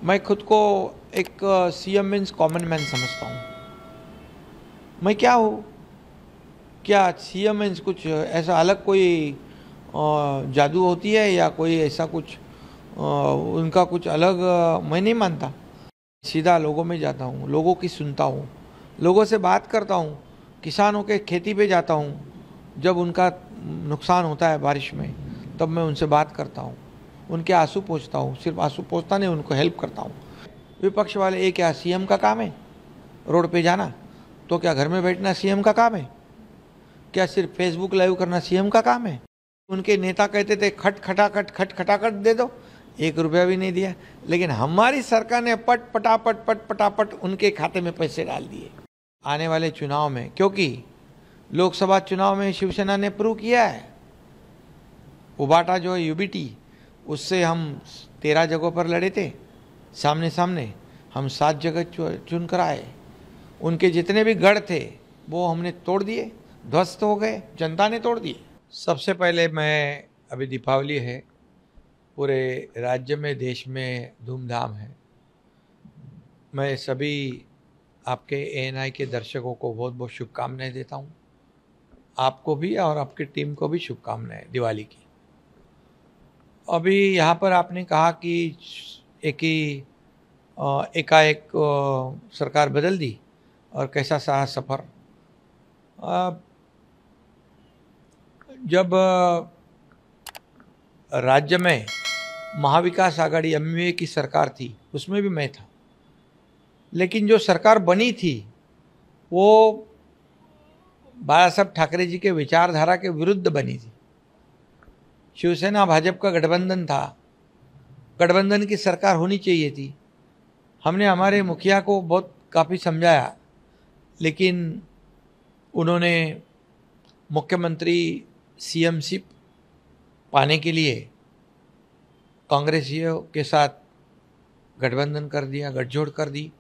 मैं खुद को एक सीएम मीन्स कॉमन मैन समझता हूँ। मैं क्या हूँ? क्या सीएम मीन्स कुछ ऐसा अलग कोई जादू होती है या कोई ऐसा कुछ उनका कुछ अलग मैं नहीं मानता। सीधा लोगों में जाता हूँ, लोगों की सुनता हूँ, लोगों से बात करता हूँ, किसानों के खेती पे जाता हूँ। जब उनका नुकसान होता है बारिश में तब मैं उनसे बात करता हूँ, उनके आंसू पोंछता हूँ। सिर्फ आंसू पोंछता नहीं, उनको हेल्प करता हूँ। विपक्ष वाले ये क्या सीएम का काम है रोड पे जाना? तो क्या घर में बैठना सीएम का काम है? क्या सिर्फ फेसबुक लाइव करना सीएम का काम है? उनके नेता कहते थे खट खटाखट दे दो, 1 रुपया भी नहीं दिया। लेकिन हमारी सरकार ने पट पटापट उनके खाते में पैसे डाल दिए आने वाले चुनाव में। क्योंकि लोकसभा चुनाव में शिवसेना ने प्रूव किया है, उबाटा जो है यूबीटी, उससे हम 13 जगहों पर लड़े थे सामने सामने, हम 7 जगह चुन कर आए। उनके जितने भी गढ़ थे वो हमने तोड़ दिए, ध्वस्त हो गए, जनता ने तोड़ दिए। सबसे पहले मैं, अभी दीपावली है, पूरे राज्य में देश में धूमधाम है। मैं सभी आपके एएनआई के दर्शकों को बहुत बहुत शुभकामनाएं देता हूँ। आपको भी और आपकी टीम को भी शुभकामनाएं दिवाली की। अभी यहाँ पर आपने कहा कि एक ही एकाएक सरकार बदल दी और कैसा सहा सफ़र। जब राज्य में महाविकास आघाड़ी एमवीए की सरकार थी उसमें भी मैं था, लेकिन जो सरकार बनी थी वो बाला साहब ठाकरे जी के विचारधारा के विरुद्ध बनी थी। शिवसेना भाजपा का गठबंधन था, गठबंधन की सरकार होनी चाहिए थी। हमने हमारे मुखिया को बहुत काफ़ी समझाया, लेकिन उन्होंने मुख्यमंत्री सीएमशिप पाने के लिए कांग्रेसियों के साथ गठबंधन कर दिया, गठजोड़ कर दी,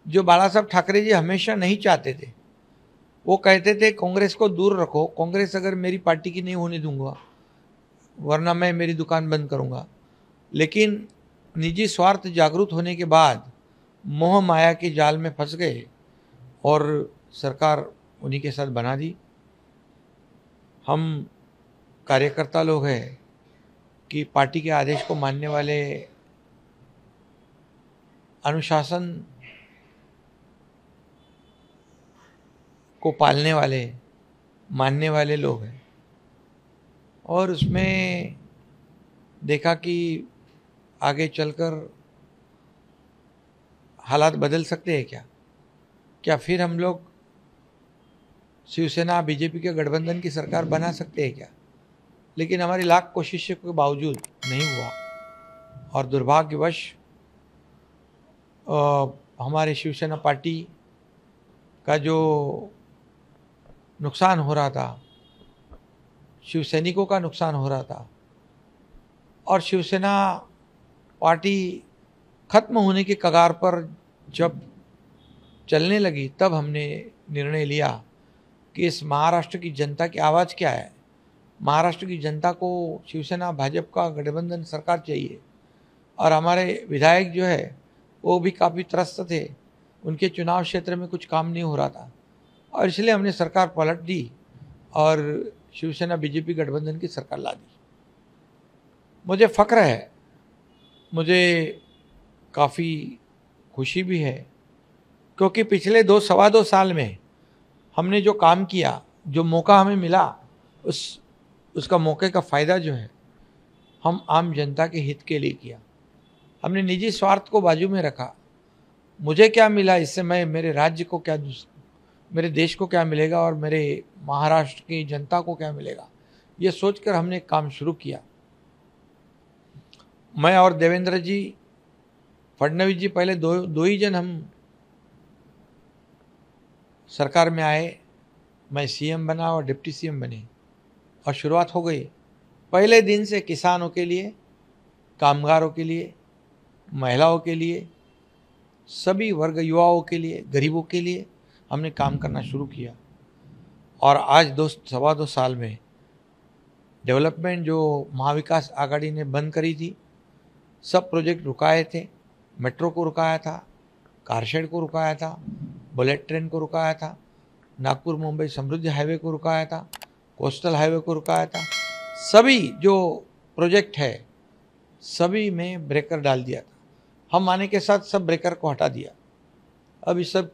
जो बाला साहब ठाकरे जी हमेशा नहीं चाहते थे। वो कहते थे कांग्रेस को दूर रखो, कांग्रेस अगर मेरी पार्टी की नहीं होने दूंगा वरना मैं मेरी दुकान बंद करूंगा। लेकिन निजी स्वार्थ जागरूक होने के बाद मोह माया के जाल में फंस गए और सरकार उन्हीं के साथ बना दी। हम कार्यकर्ता लोग हैं कि पार्टी के आदेश को मानने वाले, अनुशासन को पालने वाले, मानने वाले लोग हैं। और उसमें देखा कि आगे चलकर हालात बदल सकते हैं क्या? क्या फिर हम लोग शिवसेना बीजेपी के गठबंधन की सरकार बना सकते हैं क्या? लेकिन हमारी लाख कोशिशों के बावजूद नहीं हुआ और दुर्भाग्यवश हमारे शिवसेना पार्टी का जो नुकसान हो रहा था, शिव सैनिकों का नुकसान हो रहा था, और शिवसेना पार्टी खत्म होने के कगार पर जब चलने लगी तब हमने निर्णय लिया कि इस महाराष्ट्र की जनता की आवाज़ क्या है। महाराष्ट्र की जनता को शिवसेना भाजपा का गठबंधन सरकार चाहिए। और हमारे विधायक जो है वो भी काफ़ी त्रस्त थे, उनके चुनाव क्षेत्र में कुछ काम नहीं हो रहा था, और इसलिए हमने सरकार पलट दी और शिवसेना बीजेपी गठबंधन की सरकार ला दी। मुझे फ़ख्र है, मुझे काफ़ी खुशी भी है, क्योंकि पिछले 2 साल में हमने जो काम किया, जो मौका हमें मिला, उसका मौके का फ़ायदा जो है हम आम जनता के हित के लिए किया। हमने निजी स्वार्थ को बाजू में रखा। मुझे क्या मिला इससे, मैं मेरे राज्य को क्या, मेरे देश को क्या मिलेगा और मेरे महाराष्ट्र की जनता को क्या मिलेगा, ये सोचकर हमने काम शुरू किया। मैं और देवेंद्र जी फडणवीस जी पहले दो ही जन हम सरकार में आए। मैं सीएम बना और डिप्टी सीएम बने और शुरुआत हो गई। पहले दिन से किसानों के लिए, कामगारों के लिए, महिलाओं के लिए, सभी वर्ग, युवाओं के लिए, गरीबों के लिए हमने काम करना शुरू किया। और आज 2 साल में डेवलपमेंट जो महाविकास आघाड़ी ने बंद करी थी, सब प्रोजेक्ट रुकाए थे, मेट्रो को रुकाया था, कारशेड को रुकाया था, बुलेट ट्रेन को रुकाया था, नागपुर मुंबई समृद्धि हाईवे को रुकाया था, कोस्टल हाईवे को रुकाया था। सभी जो प्रोजेक्ट है सभी में ब्रेकर डाल दिया था। हम आने के साथ सब ब्रेकर को हटा दिया। अब ये सब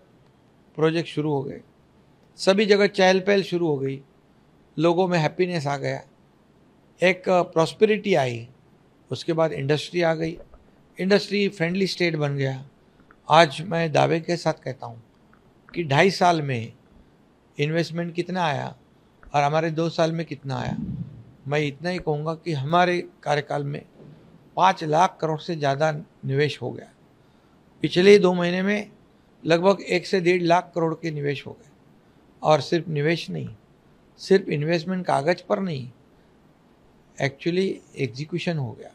प्रोजेक्ट शुरू हो गए, सभी जगह चहल पहल शुरू हो गई, लोगों में हैप्पीनेस आ गया, एक प्रॉस्पेरिटी आई। उसके बाद इंडस्ट्री आ गई, इंडस्ट्री फ्रेंडली स्टेट बन गया। आज मैं दावे के साथ कहता हूँ कि 2.5 साल में इन्वेस्टमेंट कितना आया और हमारे 2 साल में कितना आया। मैं इतना ही कहूँगा कि हमारे कार्यकाल में 5 लाख करोड़ से ज़्यादा निवेश हो गया। पिछले 2 महीने में लगभग 1 से 1.5 लाख करोड़ के निवेश हो गए। और सिर्फ निवेश नहीं, सिर्फ इन्वेस्टमेंट कागज पर नहीं, एक्चुअली एग्जीक्यूशन हो गया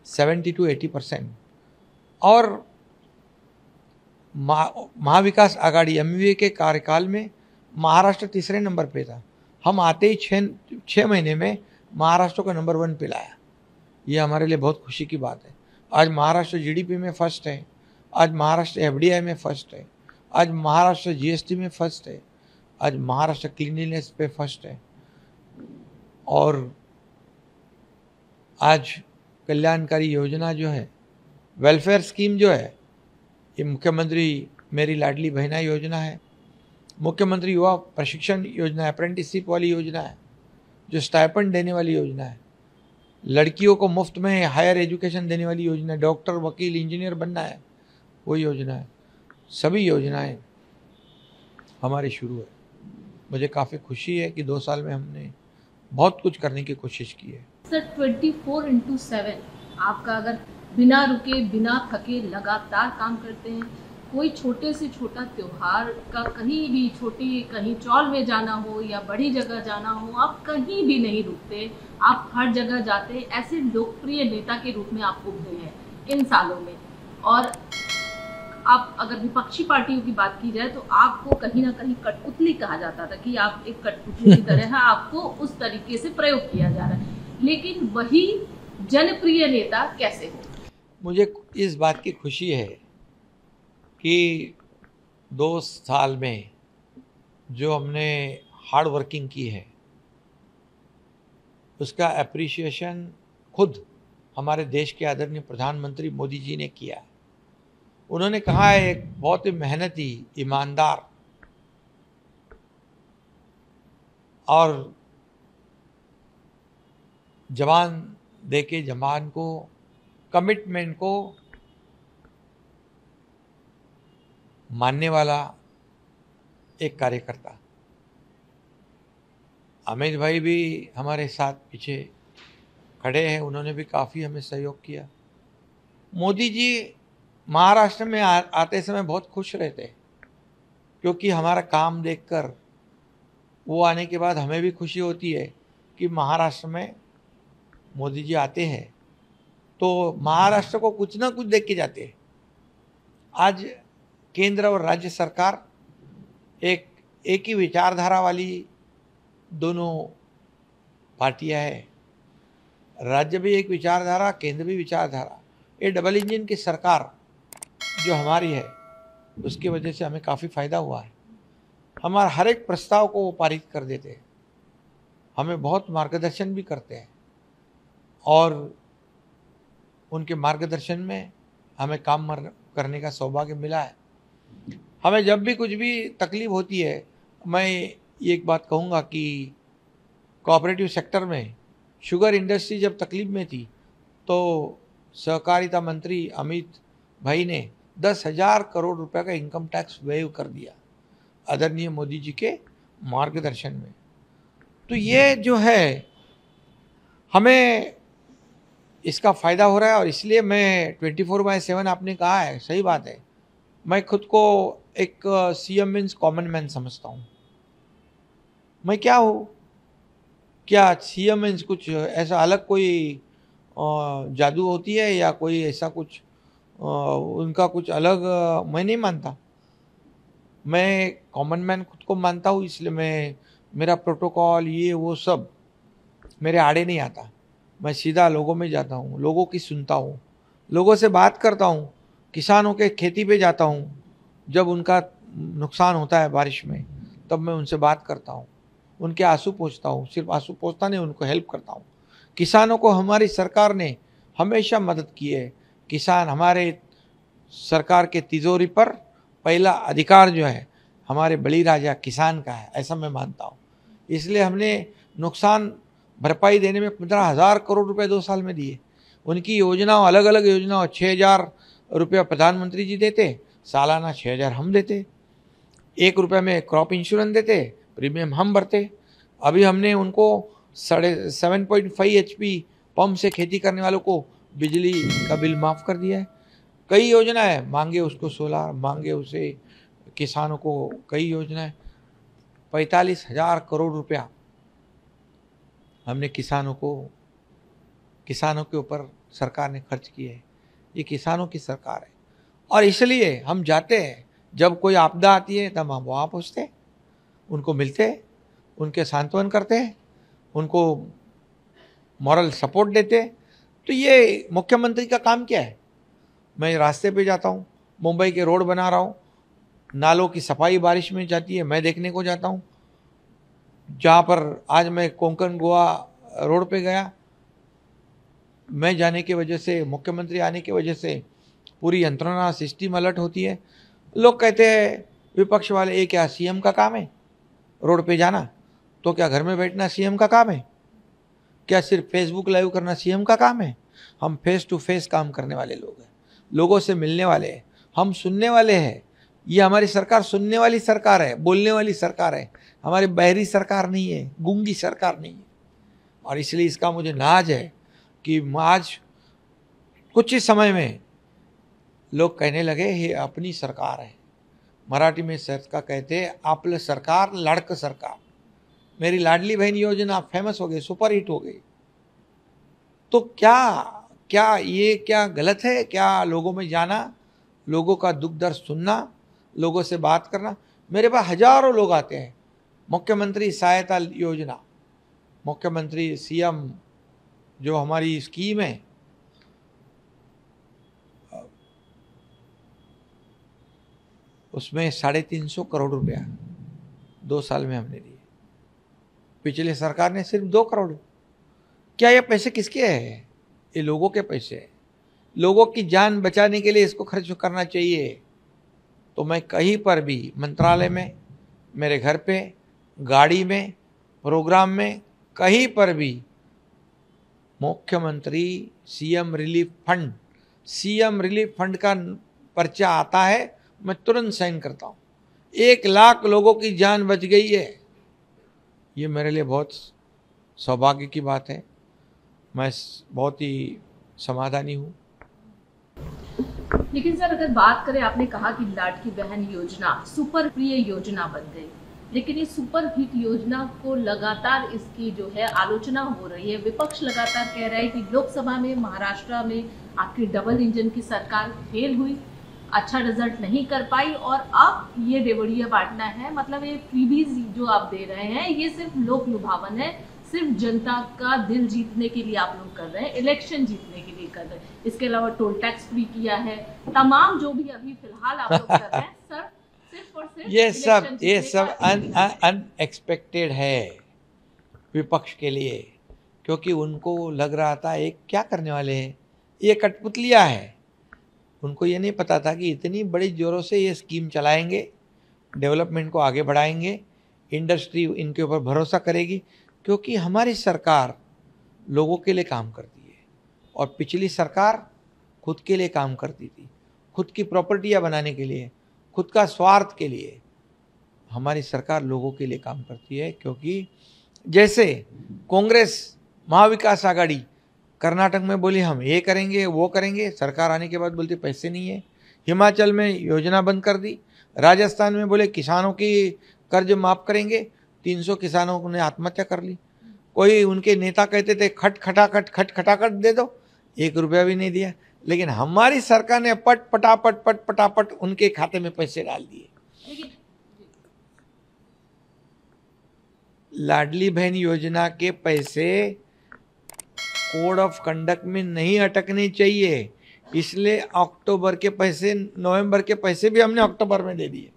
70 to 80%। और महाविकास आघाड़ी MVA के कार्यकाल में महाराष्ट्र तीसरे नंबर पे था। हम आते ही 6 महीने में महाराष्ट्र को नंबर 1 पे लाया। ये हमारे लिए बहुत खुशी की बात है। आज महाराष्ट्र GDP में फर्स्ट है, आज महाराष्ट्र FDI में फर्स्ट है, आज महाराष्ट्र GST में फर्स्ट है, आज महाराष्ट्र क्लीनलीनेस पे फर्स्ट है। और आज कल्याणकारी योजना जो है, वेलफेयर स्कीम जो है, ये मुख्यमंत्री मेरी लाडली बहना योजना है, मुख्यमंत्री युवा प्रशिक्षण योजना, अप्रेंटिसशिप वाली योजना है, जो स्टाइपेंड देने वाली योजना है, लड़कियों को मुफ्त में हायर एजुकेशन देने वाली योजना, डॉक्टर वकील इंजीनियर बनना है वो योजना है। सभी योजनाएं हमारी शुरू है। मुझे काफ़ी खुशी है कि 2 साल में हमने बहुत कुछ करने की कोशिश की है। सर 24/7 आपका अगर बिना रुके बिना थके लगातार काम करते हैं, कोई छोटे से छोटा त्योहार का कहीं भी कहीं चौल में जाना हो या बड़ी जगह जाना हो, आप कहीं भी नहीं रुकते, आप हर जगह जाते हैं। ऐसे लोकप्रिय नेता के रूप में आपको मिले हैं इन सालों में। और आप अगर विपक्षी पार्टियों की बात की जाए तो आपको कहीं ना कहीं कठपुतली कहा जाता था कि आप एक कठपुतली की तरह है, आपको उस तरीके से प्रयोग किया जा रहा है। लेकिन वही जनप्रिय नेता कैसे हो? मुझे इस बात की खुशी है कि 2 साल में जो हमने हार्ड वर्किंग की है उसका एप्रिसिएशन खुद हमारे देश के आदरणीय प्रधानमंत्री मोदी जी ने किया है। उन्होंने कहा है एक बहुत ही मेहनती, ईमानदार और जवान देके जवान को, कमिटमेंट को मानने वाला एक कार्यकर्ता। अमित भाई भी हमारे साथ पीछे खड़े हैं, उन्होंने भी काफ़ी हमें सहयोग किया। मोदी जी महाराष्ट्र में आते समय बहुत खुश रहते, क्योंकि हमारा काम देखकर वो आने के बाद हमें भी खुशी होती है कि महाराष्ट्र में मोदी जी आते हैं तो महाराष्ट्र को कुछ ना कुछ देख के जाते हैं। आज केंद्र और राज्य सरकार एक ही विचारधारा वाली दोनों पार्टियां हैं। राज्य भी एक विचारधारा, केंद्र भी विचारधारा। ये डबल इंजन की सरकार जो हमारी है उसकी वजह से हमें काफ़ी फ़ायदा हुआ है। हमारा हर एक प्रस्ताव को वो पारित कर देते हैं, हमें बहुत मार्गदर्शन भी करते हैं और उनके मार्गदर्शन में हमें काम करने का सौभाग्य मिला है। हमें जब भी कुछ भी तकलीफ होती है, मैं ये एक बात कहूँगा कि कोऑपरेटिव सेक्टर में शुगर इंडस्ट्री जब तकलीफ में थी तो सहकारिता मंत्री अमित भाई ने 10,000 करोड़ रुपए का इनकम टैक्स वेव कर दिया आदरणीय मोदी जी के मार्गदर्शन में। तो ये जो है हमें इसका फ़ायदा हो रहा है और इसलिए मैं 24/7 आपने कहा है, सही बात है। मैं खुद को एक CM मीन्स कॉमन मैन समझता हूँ। मैं क्या हूँ? क्या CM मीन्स कुछ ऐसा अलग कोई जादू होती है या कोई ऐसा कुछ उनका कुछ अलग मैं नहीं मानता। मैं कॉमन मैन खुद को मानता हूँ, इसलिए मेरा प्रोटोकॉल ये वो सब मेरे आड़े नहीं आता। मैं सीधा लोगों में जाता हूँ, लोगों की सुनता हूँ, लोगों से बात करता हूँ, किसानों के खेती पे जाता हूँ, जब उनका नुकसान होता है बारिश में, तब मैं उनसे बात करता हूँ, उनके आंसू पोंछता हूँ। सिर्फ आंसू पोंछता नहीं, उनको हेल्प करता हूँ। किसानों को हमारी सरकार ने हमेशा मदद की है। किसान हमारे सरकार के तिजोरी पर पहला अधिकार जो है हमारे बड़ी राजा किसान का है, ऐसा मैं मानता हूँ। इसलिए हमने नुकसान भरपाई देने में 15,000 करोड़ रुपए 2 साल में दिए। उनकी योजनाओं, अलग अलग योजनाओं, 6,000 रुपया प्रधानमंत्री जी देते, सालाना 6,000 हम देते, 1 रुपये में क्रॉप इंश्योरेंस देते, प्रीमियम हम भरते। अभी हमने उनको 7.5 HP पंप से खेती करने वालों को बिजली का बिल माफ़ कर दिया है। कई योजनाएं, मांगे उसको सोलार, मांगे उसे किसानों को कई योजनाएं। 45,000 करोड़ रुपया हमने किसानों के ऊपर सरकार ने खर्च किए है। ये किसानों की सरकार है और इसलिए हम जाते हैं, जब कोई आपदा आती है तब हम वहाँ पहुँचते, उनको मिलते, उनके सांत्वन करते, उनको मॉरल सपोर्ट देते। तो ये मुख्यमंत्री का काम क्या है? मैं रास्ते पे जाता हूँ, मुंबई के रोड बना रहा हूँ, नालों की सफाई बारिश में जाती है, मैं देखने को जाता हूँ। जहाँ पर आज मैं कोंकण गोवा रोड पे गया, मैं जाने की वजह से, मुख्यमंत्री आने की वजह से पूरी यंत्रणा सिस्टम अलर्ट होती है। लोग कहते हैं विपक्ष वाले, ये क्या सीएम का काम है रोड पे जाना? तो क्या घर में बैठना सीएम का काम है? क्या सिर्फ फेसबुक लाइव करना सीएम का काम है? हम फेस टू फेस काम करने वाले लोग हैं, लोगों से मिलने वाले हैं, हम सुनने वाले हैं। ये हमारी सरकार सुनने वाली सरकार है, बोलने वाली सरकार है, हमारी बहरी सरकार नहीं है, गूंगी सरकार नहीं है। और इसलिए इसका मुझे नाज है कि आज कुछ ही समय में लोग कहने लगे ये अपनी सरकार है। मराठी में सरकार कहते हैं आपलं सरकार लाडकं सरकार। मेरी लाडली बहन योजना फेमस हो गई, सुपर हिट हो गई। तो क्या ये क्या गलत है? क्या लोगों में जाना, लोगों का दुख दर्द सुनना, लोगों से बात करना? मेरे पास हजारों लोग आते हैं। मुख्यमंत्री सहायता योजना, मुख्यमंत्री सीएम जो हमारी स्कीम है, उसमें 350 करोड़ रुपया 2 साल में हमने दिए। पिछले सरकार ने सिर्फ 2 करोड़। क्या ये पैसे किसके हैं? ये लोगों के पैसे हैं। लोगों की जान बचाने के लिए इसको खर्च करना चाहिए। तो मैं कहीं पर भी, मंत्रालय में, मेरे घर पे, गाड़ी में, प्रोग्राम में, कहीं पर भी मुख्यमंत्री सीएम रिलीफ फंड का पर्चा आता है, मैं तुरंत साइन करता हूँ। 1 लाख लोगों की जान बच गई है। ये मेरे लिए बहुत सौभाग्य की बात है। मैं बहुत ही समाधानी हूँ। लेकिन सर, अगर बात करें, आपने कहा कि लाडली बहन योजना सुपर प्रिय योजना बन गई, लेकिन ये सुपर हिट योजना को लगातार इसकी जो है आलोचना हो रही है। विपक्ष लगातार कह रहा है कि लोकसभा में महाराष्ट्र में आपकी डबल इंजन की सरकार फेल हुई, अच्छा रिजल्ट नहीं कर पाई, और अब ये रेवड़िया बांटना है, मतलब ये फ्रीबीज जो आप दे रहे हैं ये सिर्फ लोक लुभावन है, सिर्फ जनता का दिल जीतने के लिए आप लोग कर रहे हैं, इलेक्शन जीतने के लिए कर रहे हैं। इसके अलावा टोल टैक्स फ्री किया है, तमाम जो भी अभी फिलहाल आप लोग कर रहे हैं सर, सिर्फ और सिर्फ ये सब अनएक्सपेक्टेड है विपक्ष के लिए, क्योंकि उनको लग रहा था एक क्या करने वाले हैं, ये कठपुतलिया है। उनको ये नहीं पता था कि इतनी बड़ी जोरों से ये स्कीम चलाएंगे, डेवलपमेंट को आगे बढ़ाएंगे, इंडस्ट्री इनके ऊपर भरोसा करेगी, क्योंकि हमारी सरकार लोगों के लिए काम करती है और पिछली सरकार खुद के लिए काम करती थी, खुद की प्रॉपर्टियां बनाने के लिए, खुद का स्वार्थ के लिए। हमारी सरकार लोगों के लिए काम करती है, क्योंकि जैसे कांग्रेस महाविकास आघाड़ी कर्नाटक में बोली हम ये करेंगे वो करेंगे, सरकार आने के बाद बोलती पैसे नहीं है। हिमाचल में योजना बंद कर दी, राजस्थान में बोले किसानों की कर्ज माफ़ करेंगे, 300 किसानों ने आत्महत्या कर ली। कोई उनके नेता कहते थे खट दे दो, 1 रुपया भी नहीं दिया। लेकिन हमारी सरकार ने पट पटापट उनके खाते में पैसे डाल दिए। लाडली बहन योजना के पैसे कोड ऑफ कंडक्ट में नहीं अटकने चाहिए। इसलिए अक्टूबर के पैसे, नवंबर के पैसे भी हमने अक्टूबर में दे दिए।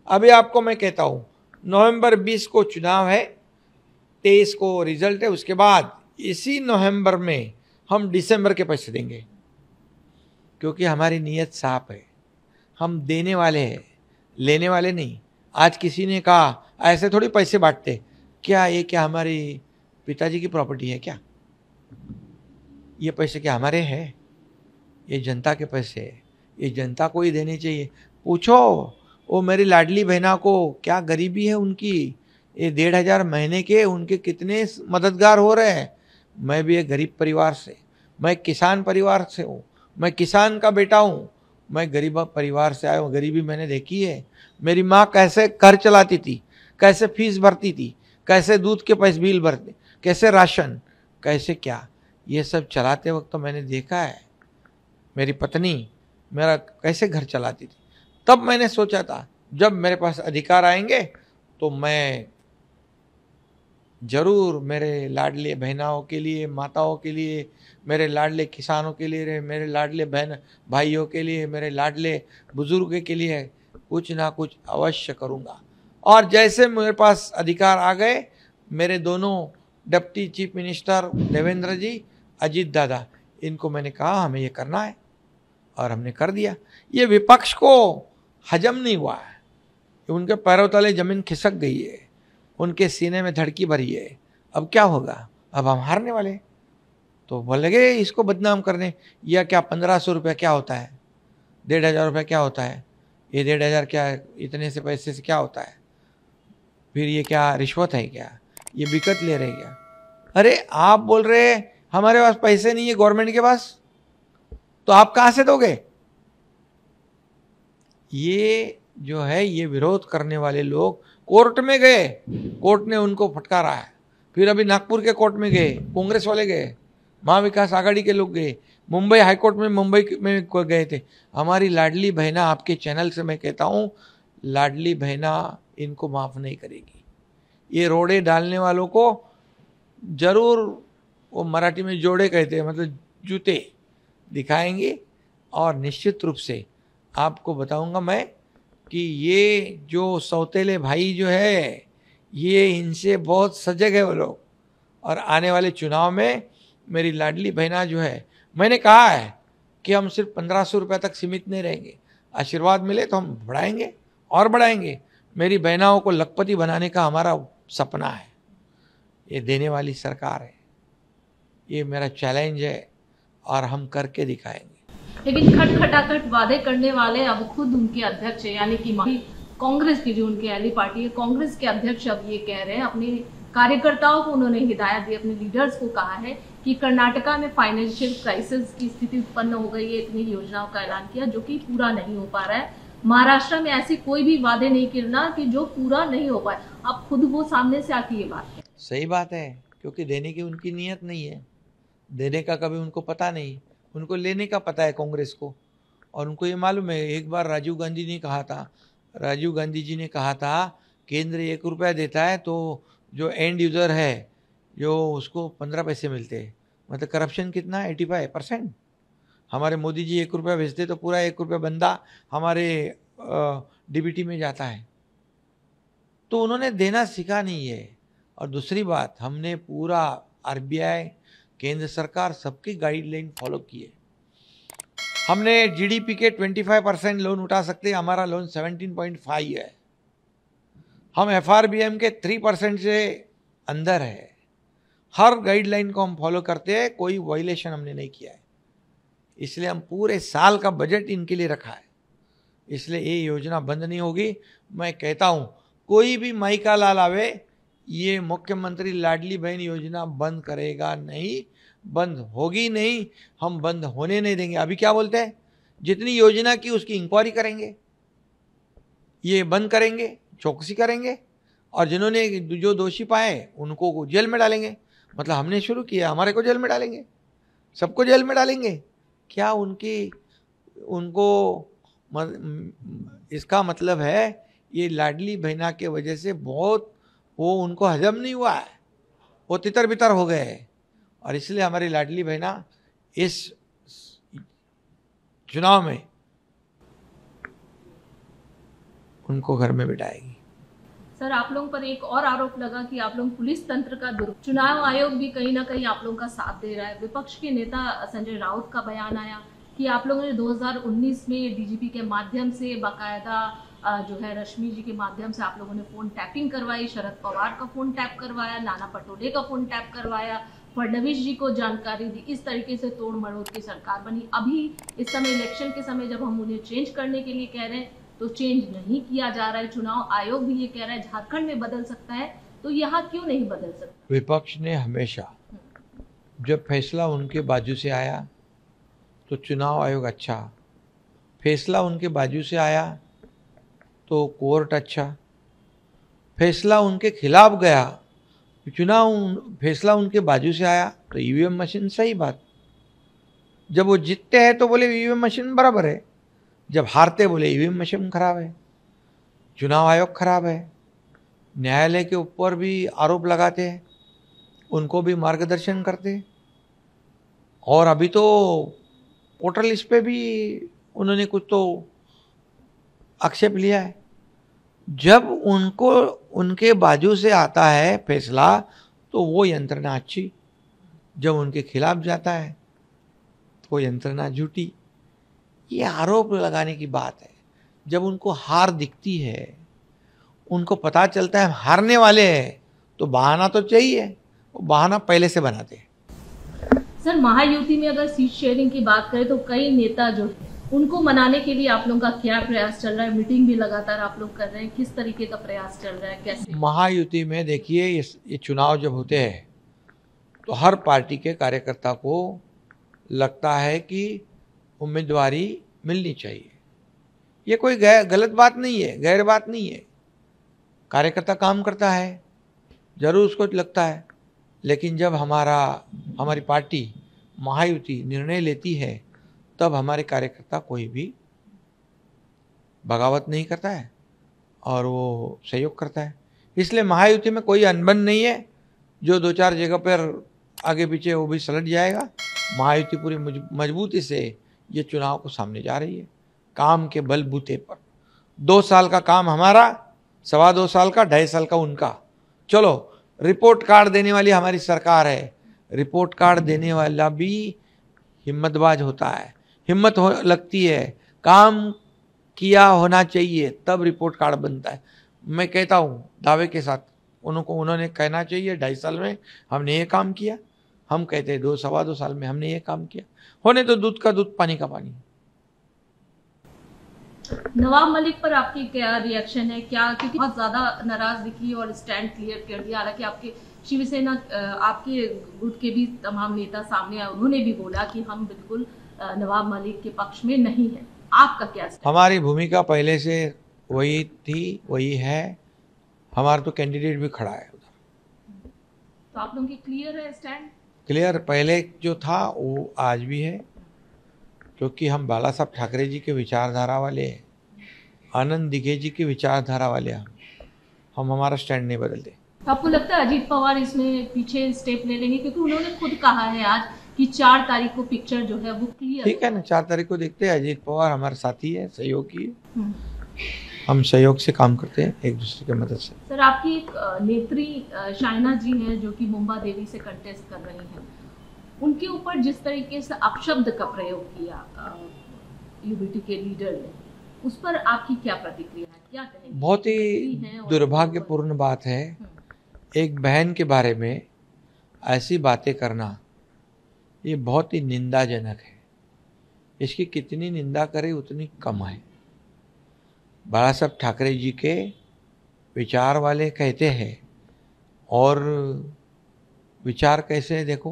अभी आपको मैं कहता हूँ, नवंबर 20 को चुनाव है, 23 को रिजल्ट है, उसके बाद इसी नवंबर में हम दिसंबर के पैसे देंगे, क्योंकि हमारी नीयत साफ है। हम देने वाले हैं, लेने वाले नहीं। आज किसी ने कहा ऐसे थोड़ी पैसे बांटते, क्या ये क्या हमारी पिताजी की प्रॉपर्टी है क्या? ये पैसे क्या हमारे हैं? ये जनता के पैसे है, ये जनता को ही देने चाहिए। पूछो वो मेरी लाडली बहना को क्या गरीबी है उनकी, ये 1,500 महीने के उनके कितने मददगार हो रहे हैं। मैं भी एक गरीब परिवार से, मैं किसान परिवार से हूँ, मैं किसान का बेटा हूँ, मैं गरीब परिवार से आया हूँ। गरीबी मैंने देखी है। मेरी माँ कैसे घर चलाती थी, कैसे फीस भरती थी, कैसे दूध के पैसे बिल भरते, कैसे राशन, कैसे क्या, ये सब चलाते वक्त तो मैंने देखा है। मेरी पत्नी मेरा कैसे घर चलाती थी। तब मैंने सोचा था जब मेरे पास अधिकार आएंगे तो मैं जरूर मेरे लाडले बहनाओं के लिए, माताओं के लिए, मेरे लाडले किसानों के लिए, मेरे लाडले बहन भाइयों के लिए, मेरे लाडले बुजुर्ग के लिए कुछ ना कुछ अवश्य करूँगा। और जैसे मेरे पास अधिकार आ गए, मेरे दोनों डिप्टी चीफ मिनिस्टर देवेंद्र जी, अजीत दादा, इनको मैंने कहा हमें ये करना है और हमने कर दिया। ये विपक्ष को हजम नहीं हुआ है, उनके पैरों तले जमीन खिसक गई है, उनके सीने में धड़की भरी है। अब क्या होगा? अब हम हारने वाले। तो बोल लगे इसको बदनाम करने, या क्या 1500 रुपया क्या होता है, 1,500 रुपया क्या होता है, ये 1,500 क्या है, इतने से पैसे से क्या होता है, फिर ये क्या रिश्वत है क्या, ये बिकट ले रहे क्या? अरे आप बोल रहे हमारे पास पैसे नहीं है गवर्नमेंट के पास, तो आप कहां से दोगे? ये जो है, ये विरोध करने वाले लोग कोर्ट में गए, कोर्ट ने उनको फटकारा है। फिर अभी नागपुर के कोर्ट में गए, कांग्रेस वाले गए, महाविकास आघाड़ी के लोग गए, मुंबई हाईकोर्ट में मुंबई में गए थे। हमारी लाडली बहना, आपके चैनल से मैं कहता हूँ, लाडली बहना इनको माफ नहीं करेगी। ये रोड़े डालने वालों को जरूर, वो मराठी में जोड़े कहते हैं, मतलब जूते दिखाएंगे। और निश्चित रूप से आपको बताऊंगा मैं कि ये जो सौतेले भाई जो है, ये इनसे बहुत सजग है वो लोग। और आने वाले चुनाव में मेरी लाडली बहना जो है, मैंने कहा है कि हम सिर्फ 1500 रुपये तक सीमित नहीं रहेंगे, आशीर्वाद मिले तो हम बढ़ाएंगे और बढ़ाएंगे। मेरी बहनाओं को लखपति बनाने का हमारा सपना है। ये देने वाली सरकार है, ये मेरा चैलेंज है और हम करके दिखाएंगे। लेकिन खटखटाखट वादे करने वाले अब खुद उनके अध्यक्ष है, यानी कि कांग्रेस की जो उनकी अली पार्टी है, कांग्रेस के अध्यक्ष अब ये कह रहे हैं, अपने कार्यकर्ताओं को उन्होंने हिदायत दी, अपने लीडर्स को कहा है कि कर्नाटका में फाइनेंशियल क्राइसिस की स्थिति उत्पन्न हो गई है, इतनी योजनाओं का ऐलान किया जो कि पूरा नहीं हो पा रहा है। महाराष्ट्र में ऐसे कोई भी वादे नहीं करना कि जो पूरा नहीं हो पाए। अब खुद वो सामने से आके ये बात है। सही बात है, क्योंकि देने की उनकी नीयत नहीं है, देने का कभी उनको पता नहीं, उनको लेने का पता है कांग्रेस को। और उनको ये मालूम है, एक बार राजीव गांधी जी ने कहा था केंद्र 1 रुपया देता है तो जो एंड यूज़र है जो उसको 15 पैसे मिलते हैं। मतलब करप्शन कितना, 85%। हमारे मोदी जी 1 रुपया भेजते तो पूरा 1 रुपया बंदा हमारे डीबीटी में जाता है। तो उन्होंने देना सीखा नहीं है। और दूसरी बात, हमने पूरा आरबीआई, केंद्र सरकार सबकी गाइडलाइन फॉलो की है। हमने जीडीपी के 25% लोन उठा सकते हैं, हमारा लोन 17.5 है। हम एफआरबीएम के 3% से अंदर है। हर गाइडलाइन को हम फॉलो करते हैं, कोई वायलेशन हमने नहीं किया है। इसलिए हम पूरे साल का बजट इनके लिए रखा है, इसलिए ये योजना बंद नहीं होगी। मैं कहता हूँ कोई भी माई का लाल आवे, ये मुख्यमंत्री लाडली बहन योजना बंद करेगा नहीं, बंद होगी नहीं, हम बंद होने नहीं देंगे। अभी क्या बोलते हैं, जितनी योजना की उसकी इंक्वायरी करेंगे, ये बंद करेंगे, चौकसी करेंगे, और जिन्होंने जो दोषी पाए उनको जेल में डालेंगे। मतलब हमने शुरू किया, हमारे को जेल में डालेंगे, सबको जेल में डालेंगे। क्या उनको इसका मतलब है ये लाडली बहना के वजह से बहुत वो उनको हजम नहीं हुआ है, वो तितर बितर हो गए। और इसलिए हमारी लाडली बहना इस चुनाव में उनको घर में बिठाएगी। सर, आप लोगों पर एक और आरोप लगा कि आप लोग पुलिस तंत्र का चुनाव आयोग भी कहीं ना कहीं आप लोगों का साथ दे रहा है। विपक्ष के नेता संजय राउत का बयान आया कि आप लोगों ने 2019 में डीजीपी के माध्यम से बाकायदा जो है रश्मि जी के माध्यम से आप लोगों ने फोन टैपिंग करवाई, शरद पवार का फोन टैप करवाया, नाना पटोले का फोन टैप करवाया, फडणवीस जी को जानकारी दी। इस तरीके से तोड़ मरोड़ की सरकार बनी। अभी इस समय इलेक्शन के समय जब हम उन्हें चेंज करने के लिए कह रहे हैं तो चेंज नहीं किया जा रहा है। चुनाव आयोग भी ये कह रहा है झारखंड में बदल सकता है, तो यहाँ क्यों नहीं बदल सकता? विपक्ष ने हमेशा जब फैसला उनके बाजू से आया तो चुनाव आयोग अच्छा, फैसला उनके बाजू से आया तो कोर्ट अच्छा, फैसला उनके खिलाफ गया, चुनाव फैसला उनके बाजू से आया तो ईवीएम मशीन सही बात। जब वो जीतते हैं तो बोले ईवीएम मशीन बराबर है, जब हारते बोले ईवीएम मशीन खराब है, चुनाव आयोग खराब है। न्यायालय के ऊपर भी आरोप लगाते हैं, उनको भी मार्गदर्शन करते। और अभी तो वोटर लिस्ट पे भी उन्होंने कुछ तो आक्षेप लिया है। जब उनको उनके बाजू से आता है फैसला तो वो यंत्रणा अच्छी, जब उनके खिलाफ जाता है तो वो यंत्रणा झूठी। ये आरोप लगाने की बात है। जब उनको हार दिखती है, उनको पता चलता है हारने वाले हैं, तो बहाना तो चाहिए, वो बहाना पहले से बनाते हैं। सर, महायुति में अगर सीट शेयरिंग की बात करें तो कई नेता जो है उनको मनाने के लिए आप लोगों का क्या प्रयास चल रहा है? मीटिंग भी लगातार आप लोग कर रहे हैं, किस तरीके का प्रयास चल रहा है, कैसे? महायुति में देखिए, ये चुनाव जब होते हैं तो हर पार्टी के कार्यकर्ता को लगता है कि उम्मीदवारी मिलनी चाहिए। ये कोई गलत बात नहीं है, गैर बात नहीं है। कार्यकर्ता काम करता है, जरूर उसको लगता है, लेकिन जब हमारी पार्टी महायुति निर्णय लेती है तब हमारे कार्यकर्ता कोई भी बगावत नहीं करता है और वो सहयोग करता है। इसलिए महायुति में कोई अनबन नहीं है। जो 2-4 जगह पर आगे पीछे वो भी सलट जाएगा। महायुति पूरी मजबूती से ये चुनाव को सामने जा रही है, काम के बलबूते पर। 2 साल का काम हमारा, 2.25 साल का, 2.5 साल का उनका। चलो, रिपोर्ट कार्ड देने वाली हमारी सरकार है। रिपोर्ट कार्ड देने वाला भी हिम्मतबाज होता है, हिम्मत लगती है, काम किया होना चाहिए तब रिपोर्ट कार्ड बनता है। मैं कहता हूँ दावे के साथ, उन्होंने कहना चाहिए 2.5 साल में हमने ये काम किया। हम कहते हैं 2-2.25 साल में हमने ये काम किया। होने तो दूध का दूध, पानी का पानी। नवाब मलिक पर आपकी क्या रिएक्शन है? क्या, क्योंकि बहुत ज्यादा नाराज दिखी और स्टैंड क्लियर कर दिया। हालांकि आपके शिवसेना, आपके गुट के भी तमाम नेता सामने आए, उन्होंने भी बोला कि हम बिल्कुल नवाब मलिक के पक्ष में नहीं है। आपका क्या स्टैंड? हमारी भूमिका पहले से वही थी, वही है। हमारा तो कैंडिडेट भी खड़ा है उधर। तो आप लोगों की क्लियर है स्टैंड? क्लियर पहले जो था वो आज भी है, क्योंकि हम बाला साहब ठाकरे जी के विचारधारा वाले हैं, आनंद दिघे जी की विचारधारा वाले हैं। हम हमारा स्टैंड नहीं बदलते। आपको लगता है अजीत पवार इसमें पीछे स्टेप ले लेंगे? क्योंकि उन्होंने खुद कहा है आज कि 4 तारीख को पिक्चर जो है वो क्लियर। ठीक है ना, 4 तारीख को देखते हैं। अजीत पवार हमारे साथी है, सहयोगी है। हम सहयोग से काम करते हैं, एक दूसरे की मदद से। सर, आपकी एक नेत्री शाइना जी हैं जो कि मुंबा देवी से कंटेस्ट कर रही हैं, उनके ऊपर जिस तरीके से अपशब्द का प्रयोग किया यूबीटी के लीडर ने, उस पर आपकी क्या प्रतिक्रिया है, क्या कहेंगे? बहुत ही दुर्भाग्यपूर्ण बात है। एक बहन के बारे में ऐसी बातें करना, ये बहुत ही निंदाजनक है। इसकी कितनी निंदा करें उतनी कम है। बाला साहब ठाकरे जी के विचार वाले कहते हैं, और विचार कैसे देखो,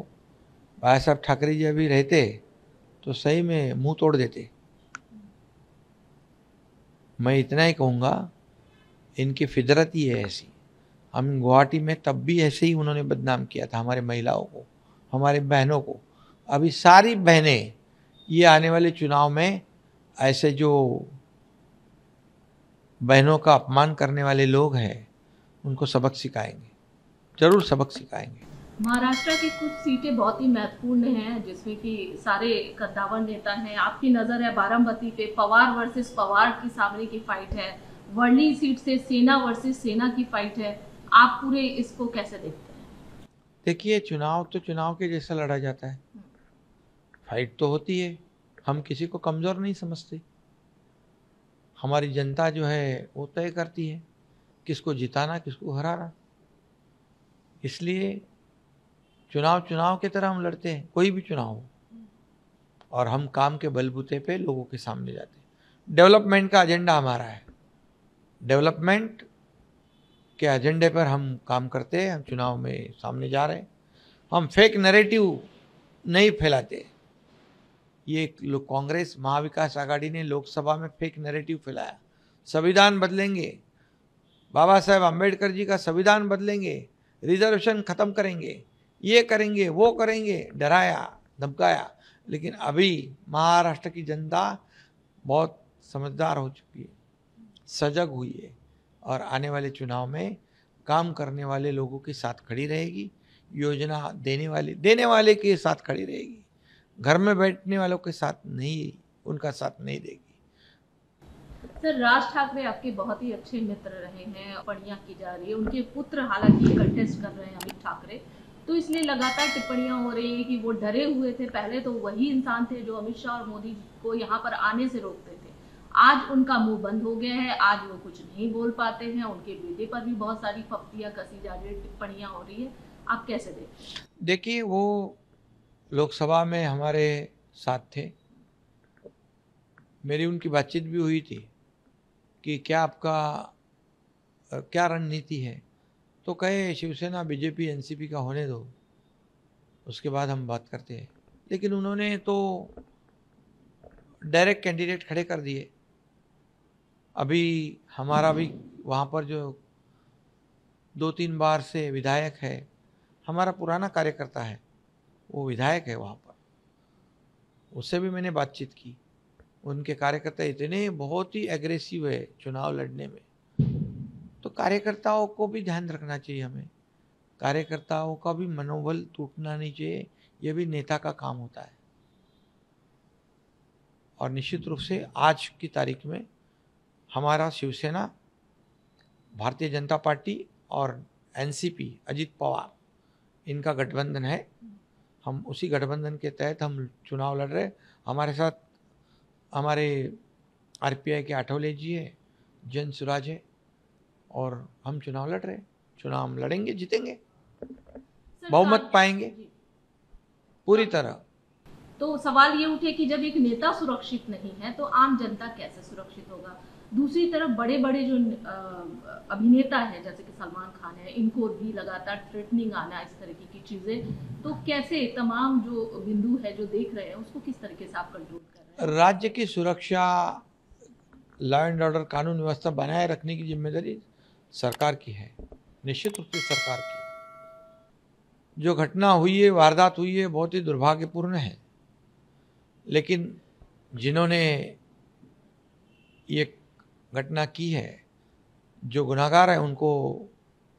बाला साहब ठाकरे जी अभी रहते तो सही में मुंह तोड़ देते। मैं इतना ही कहूँगा, इनकी फितरत ही है ऐसी। हम गुवाहाटी में तब भी ऐसे ही उन्होंने बदनाम किया था हमारे महिलाओं को, हमारे बहनों को। अभी सारी बहनें ये आने वाले चुनाव में ऐसे जो बहनों का अपमान करने वाले लोग हैं उनको सबक सिखाएंगे, जरूर सबक सिखाएंगे। महाराष्ट्र की कुछ सीटें बहुत ही महत्वपूर्ण हैं जिसमें कि सारे कद्दावर नेता हैं। आपकी नज़र है बारामती पे पवार वर्सेस पवार की सामने की फाइट है, वर्ली सीट से सेना वर्सेस सेना की फाइट है। आप पूरे इसको कैसे देखते हैं? देखिए, चुनाव तो चुनाव के जैसा लड़ा जाता है, फाइट तो होती है। हम किसी को कमज़ोर नहीं समझते। हमारी जनता जो है वो तय करती है किसको जिताना किसको हराना। इसलिए चुनाव चुनाव की तरह हम लड़ते हैं, कोई भी चुनाव हो, और हम काम के बलबूते पे लोगों के सामने जाते हैं। डेवलपमेंट का एजेंडा हमारा है, डेवलपमेंट के एजेंडे पर हम काम करते हैं। हम चुनाव में सामने जा रहे हैं, हम फेक नैरेटिव नहीं फैलाते। ये कांग्रेस महाविकास आघाड़ी ने लोकसभा में फेक नैरेटिव फैलाया, संविधान बदलेंगे, बाबा साहेब अम्बेडकर जी का संविधान बदलेंगे, रिजर्वेशन खत्म करेंगे, ये करेंगे वो करेंगे, डराया धमकाया। लेकिन अभी महाराष्ट्र की जनता बहुत समझदार हो चुकी है, सजग हुई है, और आने वाले चुनाव में काम करने वाले लोगों के साथ खड़ी रहेगी, योजना देने वाले के साथ खड़ी रहेगी, घर में बैठने वालों के साथ नहीं, उनका साथ नहीं देगी। सर, राज ठाकरे आपके बहुत ही अच्छे मित्र रहे हैं, टिप्पणियां की जा रही है। उनके पुत्र हालांकि कंटेस्ट कर रहे हैं अमित ठाकरे, तो इसलिए लगातार टिप्पणियां हो रही है कि वो डरे हुए थे। पहले तो वही इंसान थे जो अमित शाह और मोदी को यहाँ पर आने से रोकते थे। आज उनका मुंह बंद हो गया है, आज वो कुछ नहीं बोल पाते हैं। उनके बेटे पर भी बहुत सारी फप्तियां कसी जा रही है, टिप्पणियां हो रही है। आप कैसे देखते हैं? देखिए, वो लोकसभा में हमारे साथ थे, मेरी उनकी बातचीत भी हुई थी कि क्या आपका क्या रणनीति है। तो कहे शिवसेना बीजेपी एनसीपी का होने दो, उसके बाद हम बात करते हैं। लेकिन उन्होंने तो डायरेक्ट कैंडिडेट खड़े कर दिए। अभी हमारा भी वहाँ पर जो 2-3 बार से विधायक है, हमारा पुराना कार्यकर्ता है, वो विधायक है वहाँ पर, उससे भी मैंने बातचीत की। उनके कार्यकर्ता इतने बहुत ही एग्रेसिव है चुनाव लड़ने में, तो कार्यकर्ताओं को भी ध्यान रखना चाहिए हमें। कार्यकर्ताओं का भी मनोबल टूटना नहीं चाहिए, यह भी नेता का काम होता है। और निश्चित रूप से आज की तारीख में हमारा शिवसेना, भारतीय जनता पार्टी और एनसीपी अजित पवार, इनका गठबंधन है। हम उसी गठबंधन के तहत हम चुनाव लड़ रहे। हमारे साथ हमारे आरपीआई के आठवले जी है, जन सुराज है, और हम चुनाव लड़ रहे हैं। चुनाव हम लड़ेंगे, जीतेंगे, बहुमत पाएंगे पूरी तरह। तो सवाल ये उठे कि जब एक नेता सुरक्षित नहीं है तो आम जनता कैसे सुरक्षित होगा? दूसरी तरफ बड़े बड़े जो अभिनेता हैं जैसे कि सलमान खान है, इनको भी लगातार थ्रेटनिंग आना, इस तरीके की चीजें, तो कैसे तमाम जो बिंदु है जो देख रहे हैं उसको किस तरीके से आप कंट्रोल कर रहे हैं? राज्य की सुरक्षा, लॉ एंड ऑर्डर, कानून व्यवस्था बनाए रखने की जिम्मेदारी सरकार की है, निश्चित रूप से सरकार की। जो घटना हुई है, वारदात हुई है, बहुत ही दुर्भाग्यपूर्ण है। लेकिन जिन्होंने ये घटना की है, जो गुनाहगार है, उनको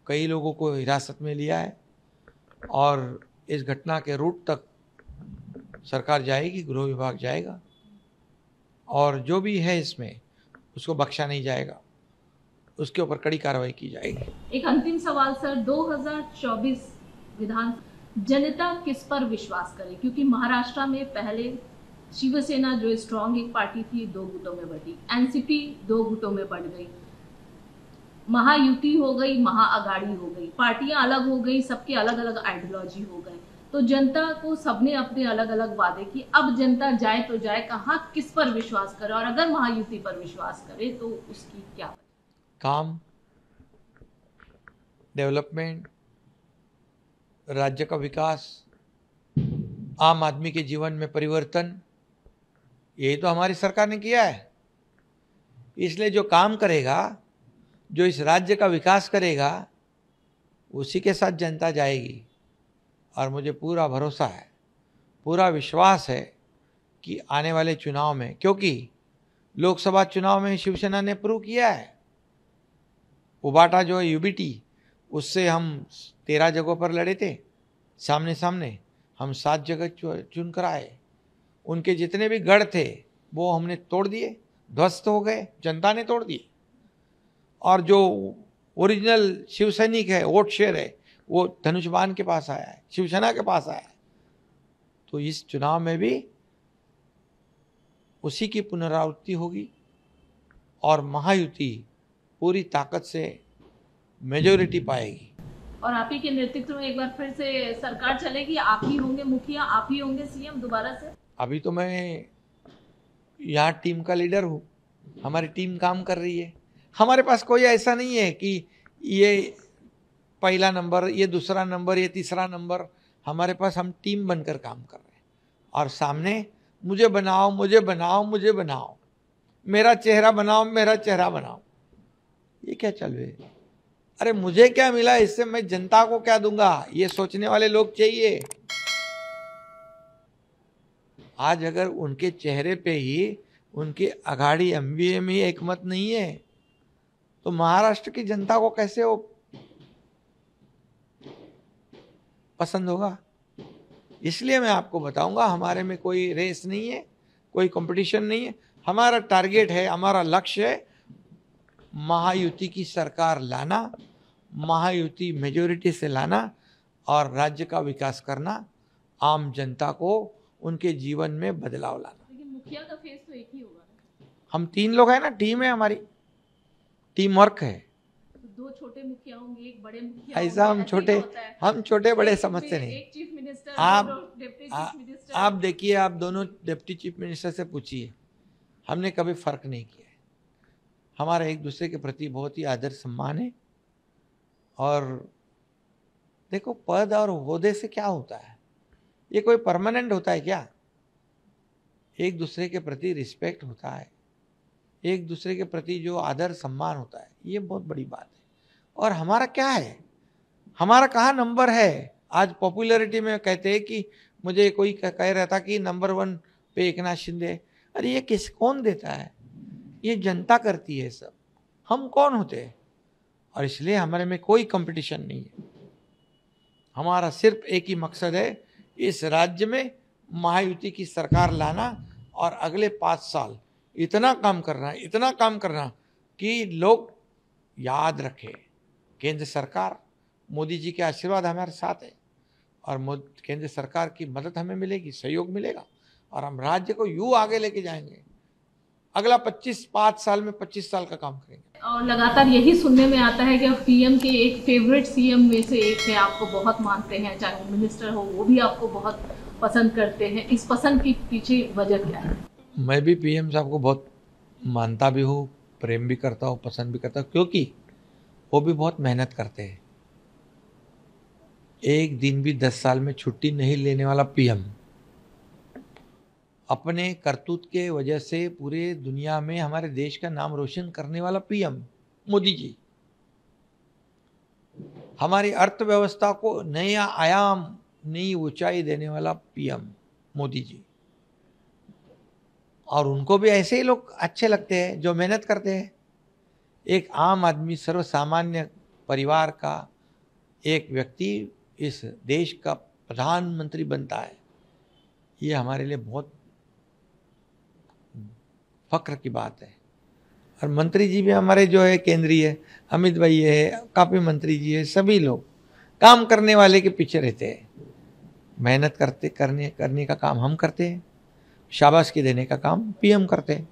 कई लोगों को हिरासत में लिया है, और इस घटना के रूट तक सरकार जाएगी, गृह विभाग जाएगा, और जो भी है इसमें उसको बख्शा नहीं जाएगा, उसके ऊपर कड़ी कार्रवाई की जाएगी। एक अंतिम सवाल सर, 2024 विधान जनता किस पर विश्वास करे? क्योंकि महाराष्ट्र में पहले शिवसेना जो स्ट्रॉन्ग एक पार्टी थी 2 गुटों में बटी, एनसीपी 2 गुटों में बढ़ गई, महायुति हो गई, महाअगाड़ी हो गई, पार्टियां अलग हो गई, सबके अलग अलग आइडियोलॉजी हो गए। तो जनता को सबने अपने अलग अलग वादे किए। अब जनता जाए तो जाए कहाँ, किस पर विश्वास करे? और अगर महायुति पर विश्वास करे तो उसकी क्या वजह? काम, डेवलपमेंट, राज्य का विकास, आम आदमी के जीवन में परिवर्तन, यही तो हमारी सरकार ने किया है। इसलिए जो काम करेगा, जो इस राज्य का विकास करेगा, उसी के साथ जनता जाएगी। और मुझे पूरा भरोसा है, पूरा विश्वास है कि आने वाले चुनाव में, क्योंकि लोकसभा चुनाव में शिवसेना ने प्रूव किया है, उबाटा जो है यूबीटी, उससे हम 13 जगहों पर लड़े थे, सामने सामने हम 7 जगह चुन कर आए। उनके जितने भी गढ़ थे वो हमने तोड़ दिए, ध्वस्त हो गए, जनता ने तोड़ दिए। और जो ओरिजिनल शिव सैनिक है, वोट शेयर है, वो धनुषबाण के पास आया है, शिवसेना के पास आया है। तो इस चुनाव में भी उसी की पुनरावृत्ति होगी और महायुति पूरी ताकत से मेजोरिटी पाएगी। और आप ही के नेतृत्व में एक बार फिर से सरकार चलेगी, आप ही होंगे मुखिया, आप ही होंगे सीएम दोबारा से? अभी तो मैं यहाँ टीम का लीडर हूँ, हमारी टीम काम कर रही है। हमारे पास कोई ऐसा नहीं है कि ये पहला नंबर, ये दूसरा नंबर, ये तीसरा नंबर। हमारे पास हम टीम बनकर काम कर रहे हैं और सामने मुझे बनाओ, मुझे बनाओ, मुझे बनाओ, मेरा चेहरा बनाओ, मेरा चेहरा बनाओ। ये क्या चल रहा है? अरे मुझे क्या मिला इससे, मैं जनता को क्या दूंगा, ये सोचने वाले लोग चाहिए। आज अगर उनके चेहरे पे ही, उनकी अघाड़ी एमवीए में ही एक मत नहीं है तो महाराष्ट्र की जनता को कैसे वो पसंद होगा? इसलिए मैं आपको बताऊंगा, हमारे में कोई रेस नहीं है, कोई कंपटीशन नहीं है। हमारा टारगेट है, हमारा लक्ष्य है महायुति की सरकार लाना, महायुति मेजोरिटी से लाना और राज्य का विकास करना, आम जनता को उनके जीवन में बदलाव लाना। लेकिन मुखिया का फेस तो एक ही होगा ना? हम 3 लोग हैं ना, टीम है हमारी, टीम वर्क है। तो 2 छोटे मुखिया होंगे, एक बड़े मुखिया ऐसा होंगे, हम छोटे बड़े समझते नहीं। एक chief minister, deputy chief minister. आप देखिए, आप दोनों डिप्टी चीफ मिनिस्टर से पूछिए, हमने कभी फर्क नहीं किया है। हमारा एक दूसरे के प्रति बहुत ही आदर सम्मान है। और देखो, पद और ओहदे से क्या होता है? ये कोई परमानेंट होता है क्या? एक दूसरे के प्रति रिस्पेक्ट होता है, एक दूसरे के प्रति जो आदर सम्मान होता है, ये बहुत बड़ी बात है। और हमारा क्या है, हमारा कहाँ नंबर है? आज पॉपुलैरिटी में कहते हैं कि मुझे कोई कह रहा था कि नंबर 1 पे एकनाथ शिंदे। अरे ये कौन देता है? ये जनता करती है सब, हम कौन होते हैं? और इसलिए हमारे में कोई कंपटीशन नहीं है। हमारा सिर्फ एक ही मकसद है, इस राज्य में महायुति की सरकार लाना और अगले 5 साल इतना काम करना, इतना काम करना कि लोग याद रखें, केंद्र सरकार, मोदी जी के आशीर्वाद हमारे साथ है और केंद्र सरकार की मदद हमें मिलेगी, सहयोग मिलेगा और हम राज्य को यूँ आगे लेके जाएंगे। अगला 5 साल में 25 साल का काम करेंगे। और लगातार यही सुनने में आता है कि आप पीएम के एक फेवरेट सीएम में से एक है, आपको बहुत मानते हैं, चाहे वो मिनिस्टर हो वो भी आपको बहुत पसंद करते हैं। इस पसंद के पीछे वजह क्या है? मैं भी पीएम साहब को बहुत मानता भी हूँ, प्रेम भी करता हूँ, पसंद भी करता हूँ, क्योंकि वो भी बहुत मेहनत करते हैं। एक दिन भी 10 साल में छुट्टी नहीं लेने वाला पीएम, अपने करतूत के वजह से पूरे दुनिया में हमारे देश का नाम रोशन करने वाला पीएम मोदी जी, हमारी अर्थव्यवस्था को नया आयाम, नई ऊंचाई देने वाला पीएम मोदी जी। और उनको भी ऐसे ही लोग अच्छे लगते हैं जो मेहनत करते हैं। एक आम आदमी, सर्वसामान्य परिवार का एक व्यक्ति इस देश का प्रधानमंत्री बनता है, ये हमारे लिए बहुत फक्र की बात है। और मंत्री जी भी हमारे जो है केंद्रीय, अमित भाई है, काफ़ी मंत्री जी है, सभी लोग काम करने वाले के पीछे रहते हैं। मेहनत करने का काम हम करते हैं, शाबाश की देने का काम पीएम करते हैं।